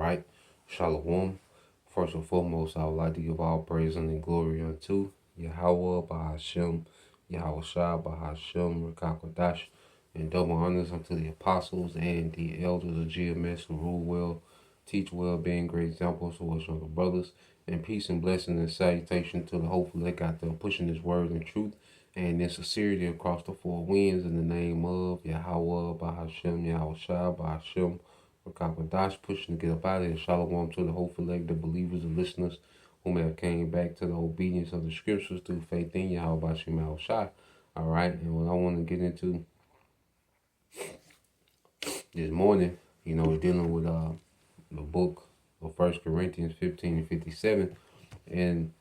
right? Shalom. First and foremost, I would like to give all praise and glory unto Yahweh, Bahashem, Yahweh Shah, Bahashem, Rakakwadash, and double honors unto the apostles and the elders of GMS who rule well, teach well, being great examples to us younger brothers, and peace and blessing and salutation to the hopeful that got them pushing this word and truth and in sincerity across the four winds in the name of Yahweh, Bahashem, Yahweh Shah, Bahashem, Dash pushing to get up out of here. Shalom to the hopeful leg, the believers and listeners who may have came back to the obedience of the scriptures through faith in Yahweh Bashem Yahweh Shai. All right, and what I want to get into this morning, we're dealing with the book of 1 Corinthians 15 and 57, and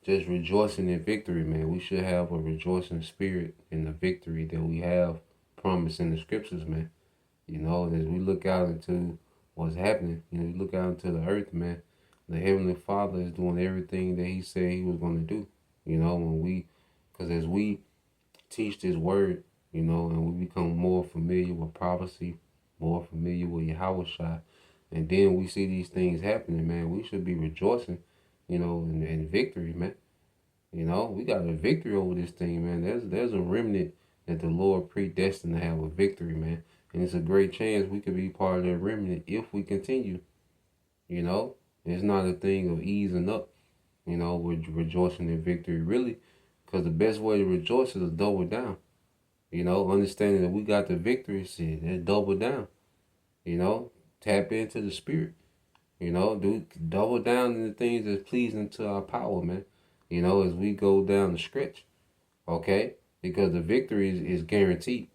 just rejoicing in victory, man. We should have a rejoicing spirit in the victory that we have promised in the scriptures, man. As we look out into what's happening, you look out into the earth, man, the Heavenly Father is doing everything that He said He was going to do, because as we teach this word, and we become more familiar with prophecy, more familiar with Yahweh Shai, and then we see these things happening, man, we should be rejoicing, in victory, man. We got a victory over this thing, man. There's a remnant that the Lord predestined to have a victory, man. And it's a great chance we could be part of that remnant if we continue. It's not a thing of easing up, with rejoicing in victory, really. Because the best way to rejoice is to double down. Understanding that we got the victory, let's double down. Tap into the spirit. Do double down in the things that's pleasing to our power, man. As we go down the stretch. Okay? Because the victory is guaranteed.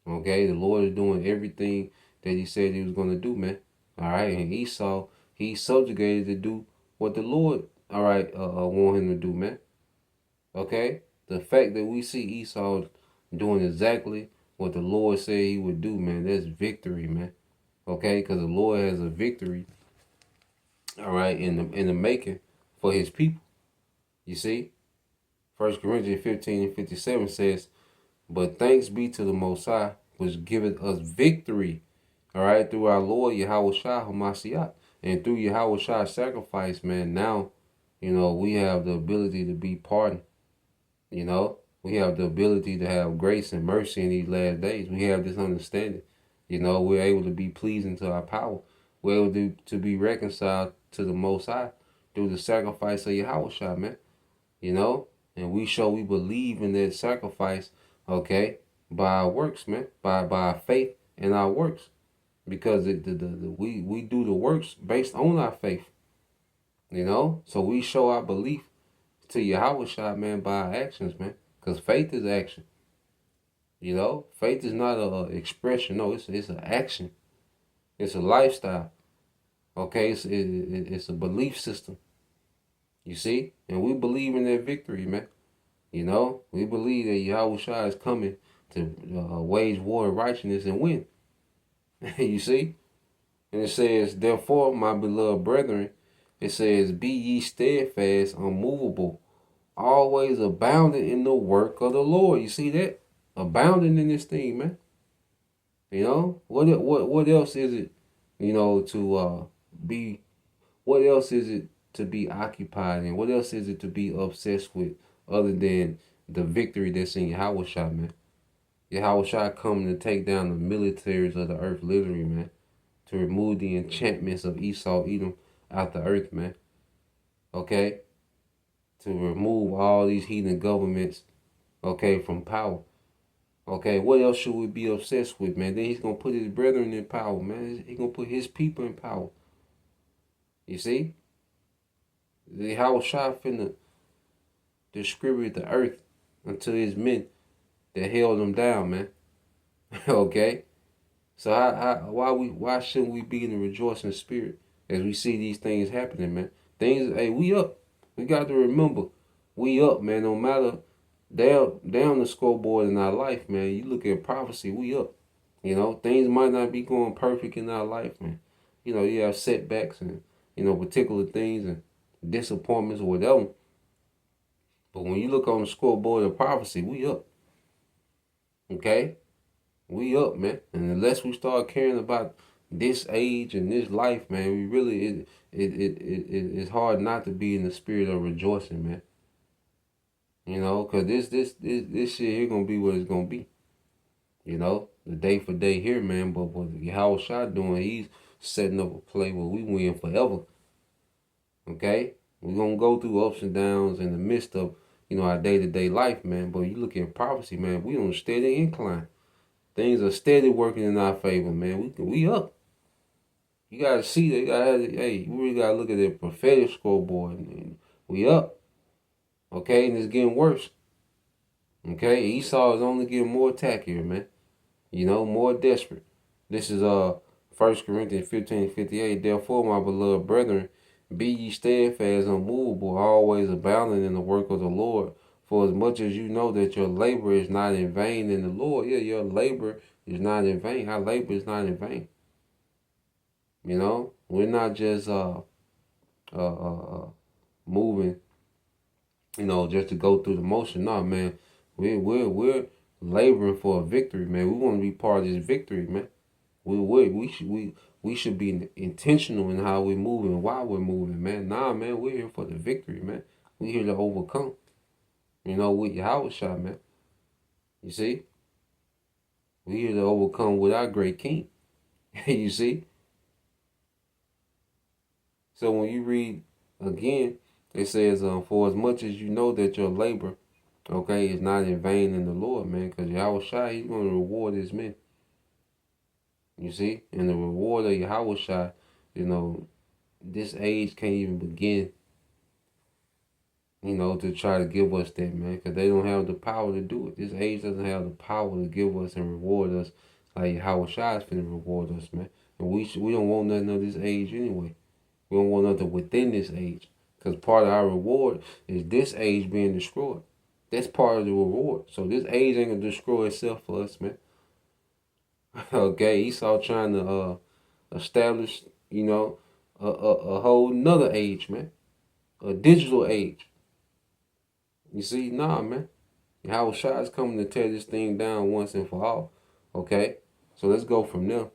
Okay, the Lord is doing everything that He said He was going to do, man. All right, and Esau, he's subjugated to do what the Lord, want him to do, man. Okay, the fact that we see Esau doing exactly what the Lord said He would do, man, that's victory, man. Okay, because the Lord has a victory, in the making for His people. You see, 1 Corinthians 15 and 57 says, but thanks be to the Most High, which giveth us victory, through our Lord Yahweh Shai Hamashiach. And through Yahweh Shai's sacrifice, man, now, we have the ability to be pardoned. We have the ability to have grace and mercy in these last days. We have this understanding. We're able to be pleasing to our power. We're able to be reconciled to the Most High through the sacrifice of Yahweh Shai, man. And we believe in that sacrifice, by our works, man, by our faith and our works, because we do the works based on our faith, so we show our belief to Yahweh Shai, man, by our actions, man, because faith is action. Faith is not a expression, no, it's an action, it's a lifestyle, it's a belief system, you see, and we believe in that victory, man. We believe that Yahweh Shai is coming to wage war of righteousness and win. You see? And it says, therefore, my beloved brethren, it says, be ye steadfast, unmovable, always abounding in the work of the Lord. You see that? Abounding in this thing, man. What else is it, to be, what else is it to be occupied in? What else is it to be obsessed with other than the victory that's in Yahweh Shai, man? Yahweh Shai coming to take down the militaries of the earth, literally, man. To remove the enchantments of Esau, Edom out the earth, man. Okay? To remove all these heathen governments, from power. Okay, what else should we be obsessed with, man? Then He's going to put His brethren in power, man. He's going to put His people in power. You see? The Yahweh Shai finna distribute the earth unto His men that held them down, man. Okay? So why shouldn't we be in the rejoicing spirit as we see these things happening, man? We up. We got to remember, we up, man. No matter down the scoreboard in our life, man. You look at prophecy, we up. Things might not be going perfect in our life, man. You have setbacks and, particular things and disappointments or whatever. But when you look on the scoreboard of prophecy, we up. Okay? We up, man. And unless we start caring about this age and this life, man, we really it's hard not to be in the spirit of rejoicing, man. You know, cause this shit here gonna be what it's gonna be. You know, the day for day here, man. But what Yahweh Shai doing, he's setting up a play where we win forever. Okay, we gonna go through ups and downs in the midst of our day to day life, man. But you look at prophecy, man. We on a steady incline. Things are steady working in our favor, man. We up. You gotta see that. Hey, you really gotta look at the prophetic scoreboard, and we up. Okay, and it's getting worse. Okay, Esau is only getting more attackier, man. You know, more desperate. This is 1 Corinthians 15:58. Therefore, my beloved brethren, be ye steadfast, unmovable, always abounding in the work of the Lord. For as much as you know that your labor is not in vain in the Lord, yeah, your labor is not in vain. Our labor is not in vain. You know, we're not just moving, just to go through the motion. No, man, we're laboring for a victory, man. We want to be part of this victory, man. We should be intentional in how we're moving, why we're moving, man. Nah, man, we're here for the victory, man. We're here to overcome. With Yahweh Shai, man. You see? We're here to overcome with our great King. You see? So when you read again, it says, for as much as you know that your labor, okay, is not in vain in the Lord, man, because Yahweh Shai, he's going to reward his men. You see? And the reward of Yahweh Shai, this age can't even begin, to try to give us that, man, because they don't have the power to do it. This age doesn't have the power to give us and reward us like Yahweh Shai is finna reward us, man. And we don't want nothing of this age anyway. We don't want nothing within this age. Because part of our reward is this age being destroyed. That's part of the reward. So this age ain't going to destroy itself for us, man. Okay, Esau trying to establish, a whole nother age, man. A digital age. You see, nah, man. Yahweh Shai is coming to tear this thing down once and for all. Okay? So let's go from there.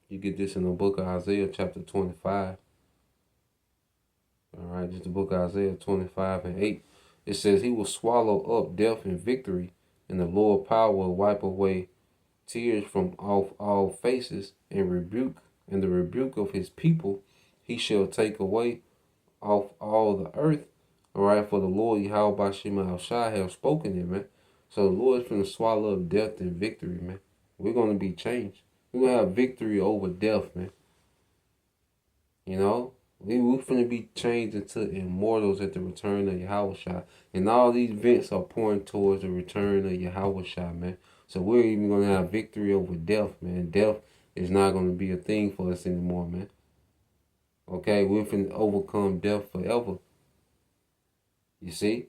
You get this in the book of Isaiah chapter 25. All right, just the book of Isaiah 25:8. It says, he will swallow up death in victory, and the Lord power will wipe away tears from off all faces, and the rebuke of his people he shall take away off all the earth. All right, for the Lord Yahweh Bashim Al-Shai have spoken it, man. So the Lord is going to swallow up death in victory, man. We're going to be changed. We're going to have victory over death, man. We're finna be changed into immortals at the return of Yahweh Shai. And all these events are pointing towards the return of Yahweh Shai, man. So we're even going to have victory over death, man. Death is not going to be a thing for us anymore, man. Okay, we're finna overcome death forever. You see?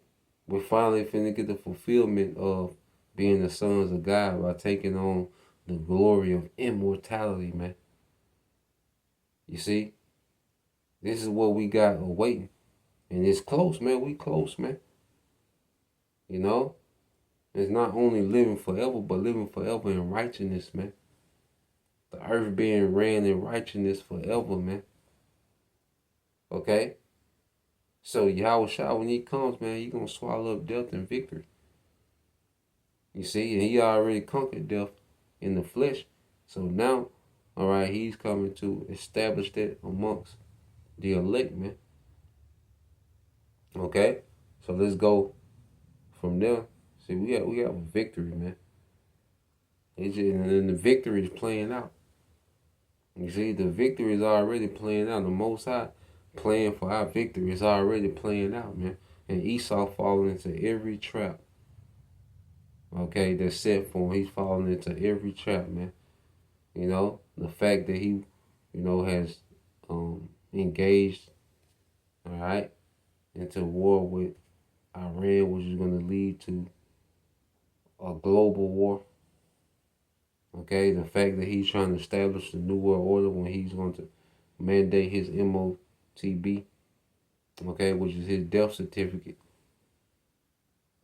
We're finally finna get the fulfillment of being the sons of God by taking on the glory of immortality, man. You see? This is what we got awaiting. And it's close, man. We close, man. It's not only living forever, but living forever in righteousness, man. The earth being ran in righteousness forever, man. Okay? So Yahweh Shai, when he comes, man, he's going to swallow up death in victory. You see? And he already conquered death in the flesh. So now, all right, he's coming to establish that amongst the elect, man. Okay? So let's go from there. See, we have a victory, man. And the victory is playing out. You see, the victory is already playing out. The Most High plan for our victory is already playing out, man. And Esau falling into every trap. Okay, that's set for him. He's falling into every trap, man. The fact that he, has engaged, all right, into war with Iran, which is going to lead to a global war. Okay, the fact that he's trying to establish the New World Order when he's going to mandate his MOTB, okay, which is his death certificate.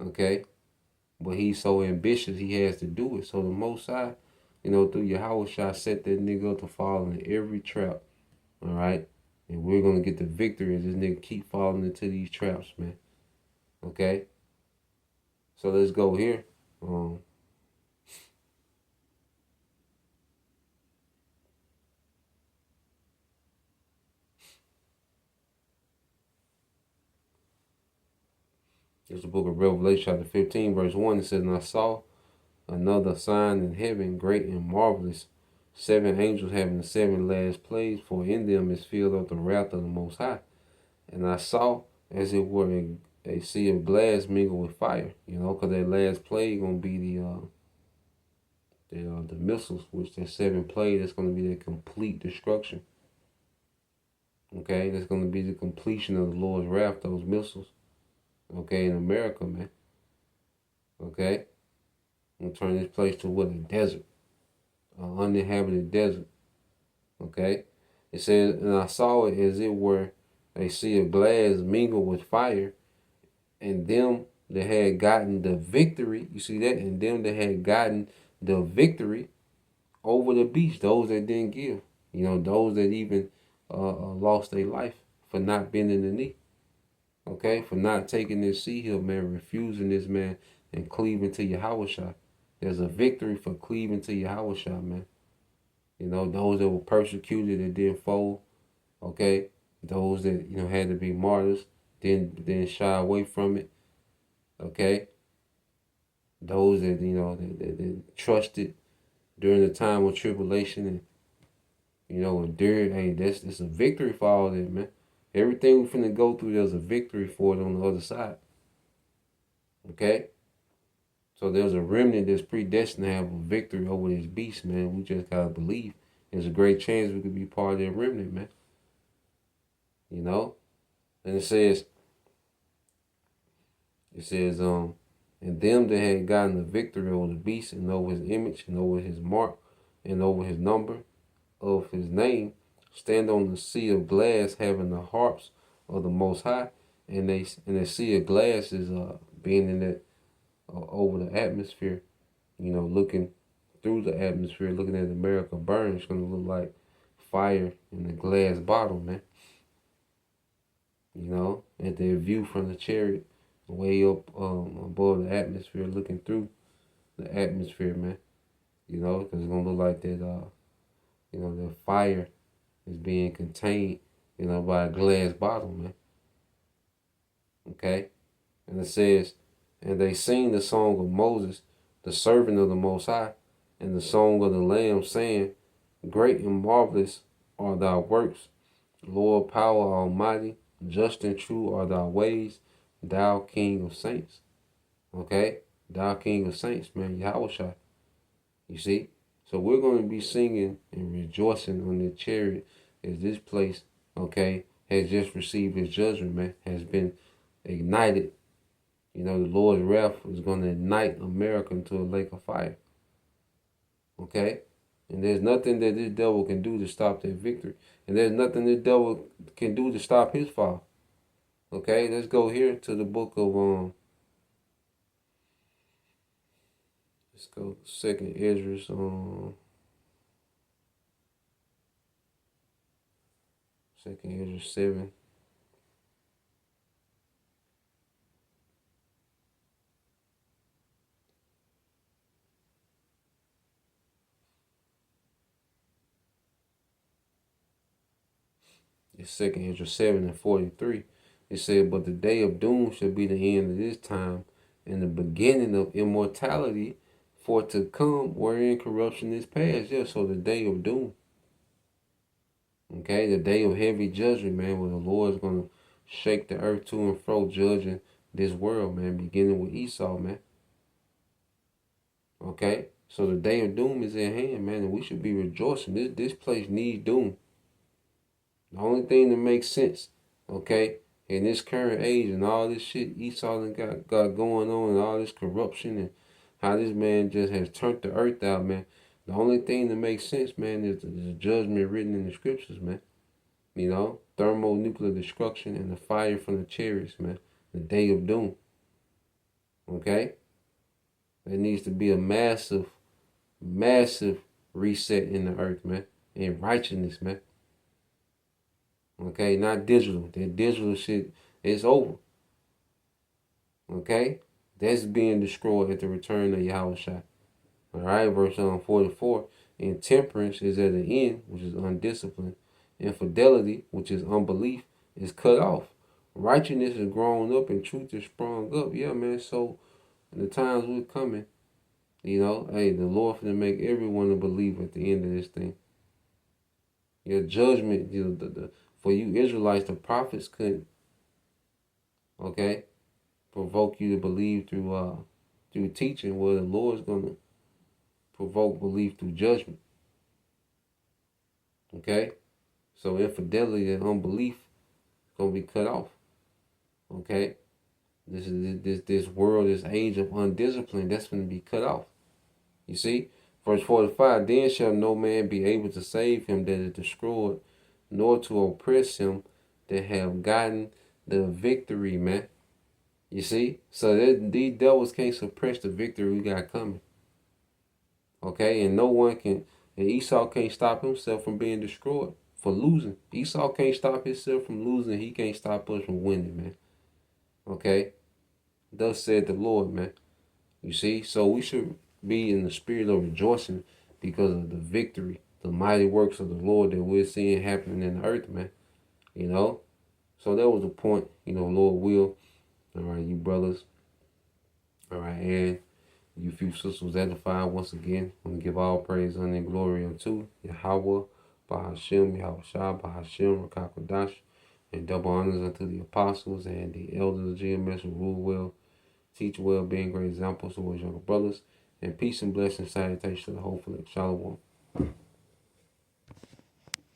Okay, but he's so ambitious he has to do it. So the Most High, through Yahweh Shah, set that nigga up to fall in every trap. All right. And we're going to get the victory as this nigga keep falling into these traps, man. Okay. So let's go here. It's the book of Revelation, chapter 15, verse 1. It says, "And I saw another sign in heaven, great and marvelous, 7 angels having the 7 last plagues, for in them is filled up the wrath of the Most High. And I saw, as it were, a sea of glass mingled with fire." Because that last plague gonna be the missiles, which that 7 plague, that's gonna be the complete destruction. Okay, that's gonna be the completion of the Lord's wrath, those missiles. Okay, in America, man. Okay, I'm gonna turn this place to what? A desert, an uninhabited desert. Okay, it says, "And I saw it as it were a sea of glass mingled with fire, and them that had gotten the victory," you see that? "And them that had gotten the victory over the beast," those that didn't give, those that even lost their life for not bending the knee. Okay, for not taking this sea hill, man, refusing this, man, and cleaving to Yahweh Shah. There's a victory for cleaving to Yahweh Shah, man. Those that were persecuted and didn't fold. Okay, those that had to be martyrs, didn't shy away from it. Okay, those that that trusted during the time of tribulation and endured. Hey, that's a victory for all that, man. Everything we finna go through, there's a victory for it on the other side. Okay? So there's a remnant that's predestined to have a victory over this beast, man. We just gotta believe. There's a great chance we could be part of that remnant, man. And it says, "And them that had gotten the victory over the beast and over his image and over his mark and over his number of his name, stand on the sea of glass, having the harps of the Most High." And the sea of glass is being in that over the atmosphere, looking through the atmosphere, looking at America burn. It's gonna look like fire in a glass bottle, man. At their view from the chariot, way up above the atmosphere, looking through the atmosphere, man. Because it's gonna look like that. The fire is being contained, by a glass bottle, man. Okay? And it says, "And they sing the song of Moses, the servant of the Most High, and the song of the Lamb, saying, Great and marvelous are thy works, Lord power almighty, just and true are thy ways, thou King of saints." Okay? Thou King of saints, man, Yahweh Shai. You see? So we're going to be singing and rejoicing on the chariot as this place, okay, has just received its judgment, man, has been ignited. The Lord's wrath is going to ignite America into a lake of fire. Okay? And there's nothing that this devil can do to stop that victory. And there's nothing this devil can do to stop his fall. Okay? Let's go here to the book of let's go 2nd Esdras 2nd Esdras 7. It's 2nd Esdras 7 and 43. It said, "But the day of doom shall be the end of this time, and the beginning of immortality for to come, wherein corruption is past." Yeah, so the day of doom. Okay, the day of heavy judgment, man, where the Lord is going to shake the earth to and fro, judging this world, man, beginning with Esau, man. Okay, so the day of doom is at hand, man, and we should be rejoicing. This place needs doom. The only thing that makes sense, okay, in this current age and all this shit Esau got going on and all this corruption and how this man just has turned the earth out, man. The only thing that makes sense, man, is the judgment written in the scriptures, man. Thermonuclear destruction and the fire from the chariots, man. The day of doom. Okay? There needs to be a massive, massive reset in the earth, man, in righteousness, man. Okay, not digital. That digital shit is over. Okay, that's being destroyed at the return of Yahweh. All right, verse 44. And temperance is at the end, which is undisciplined. Infidelity, which is unbelief, is cut off. Righteousness is grown up and truth is sprung up. Yeah, man. So the times we're coming, hey, the Lord finna make everyone a believer at the end of this thing. Your judgment, for you Israelites, the prophets couldn't, okay, provoke you to believe through teaching. Well, the Lord's gonna provoke belief through judgment. Okay, so infidelity and unbelief gonna be cut off. Okay, this world, this age of undiscipline, that's gonna be cut off. You see, verse 45. Then shall no man be able to save him that is destroyed, nor to oppress him that have gotten the victory, man. You see, so these devils can't suppress the victory we got coming. Okay, and no one can, and Esau can't stop himself from being destroyed for losing. Esau can't stop himself from losing. He can't stop us from winning, man. Okay, thus said the Lord, man. You see, so we should be in the spirit of rejoicing because of the victory, the mighty works of the Lord that we're seeing happening in the earth, man. So that was the point, Lord will. All right, you brothers. All right, and you few sisters edified once again. I want to give all praise, honor, and glory unto Yahweh, Bahashem, Yahweh Shah, Bahashem, Rakakwadash, and double honors unto the apostles and the elders of GMS who rule well, teach well, being great examples towards younger brothers, and peace and blessings, salutations to the whole flock. Shalom.